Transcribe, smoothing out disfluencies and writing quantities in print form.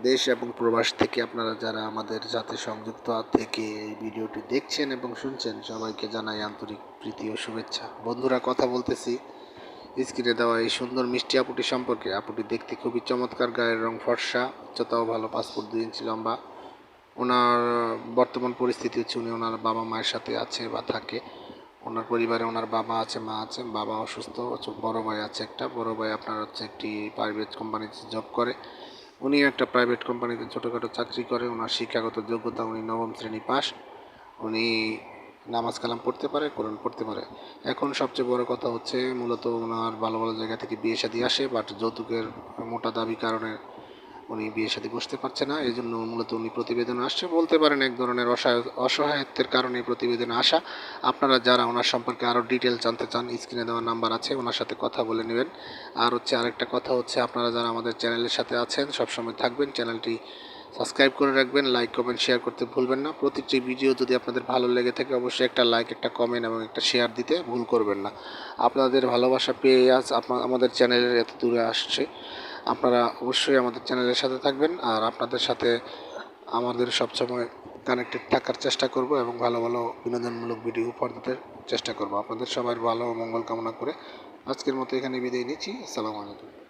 দেশ এবং প্রবাস থেকে আপনারা যারা আমাদের সাথে সংযুক্ত থেকে এই ভিডিওটি দেখছেন এবং শুনছেন, সবাইকে জানাই আন্তরিক প্রীতি ও শুভেচ্ছা। বন্ধুরা, কথা বলতেছি স্ক্রিনে দেওয়া এই সুন্দর মিষ্টি আপুটি সম্পর্কে। আপুটি দেখতে খুবই চমৎকার, গায়ের রং ফর্সা, উচ্চতাও ভালো, 5 ফুট 2 ইঞ্চি লম্বা। ওনার বর্তমান পরিস্থিতি হচ্ছে উনি ওনার বাবা মায়ের সাথে আছে বা থাকে। ওনার পরিবারে ওনার বাবা আছে, মা আছে। বাবা অসুস্থ, বড় ভাই আছে একটা। বড় ভাই আপনার হচ্ছে একটি প্রাইভেট কোম্পানিতে জব করে। উনি একটা প্রাইভেট কোম্পানিতে ছোটোখাটো চাকরি করে। ওনার শিক্ষাগত যোগ্যতা, উনি নবম শ্রেণী পাস। উনি নামাজ কালাম পড়তে পারে, কোরআন পড়তে পারে। এখন সবচেয়ে বড় কথা হচ্ছে মূলত ওনার ভালো ভালো জায়গা থেকে বিয়ে শাদী আসে, বাট যৌতুকের মোটা দাবি কারণে উনি বিয়ে শাদী বসতে পারছে না। এই জন্য মূলত উনি প্রতিবেদনে আসছে, বলতে পারেন এক ধরনের অসহায়ত্বের কারণে প্রতিবেদনে আসা। আপনারা যারা ওনার সম্পর্কে আরও ডিটেল জানতে চান, স্ক্রিনে দেওয়া নাম্বার আছে, ওনার সাথে কথা বলে নেবেন। আর হচ্ছে আরেকটা কথা হচ্ছে, আপনারা যারা আমাদের চ্যানেলের সাথে আছেন সবসময় থাকবেন, চ্যানেলটি সাবস্ক্রাইব করে রাখবেন, লাইক কমেন্ট শেয়ার করতে ভুলবেন না। প্রতিটি ভিডিও যদি আপনাদের ভালো লেগে থাকে অবশ্যই একটা লাইক, একটা কমেন্ট এবং একটা শেয়ার দিতে ভুল করবেন না। আপনাদের ভালোবাসা পেয়ে আজ আমাদের চ্যানেলের এত দূরে আসছে। আপনারা অবশ্যই আমাদের চ্যানেলের সাথে থাকবেন, আর আপনাদের সাথে আমাদের সবসময় কানেক্টেড থাকার চেষ্টা করব এবং ভালো ভালো বিনোদনমূলক ভিডিও উপহার দিতে চেষ্টা করব। আপনাদের সবার ভালো ও মঙ্গল কামনা করে আজকের মতো এখানে বিদায় নিচ্ছি। আসসালামু আলাইকুম।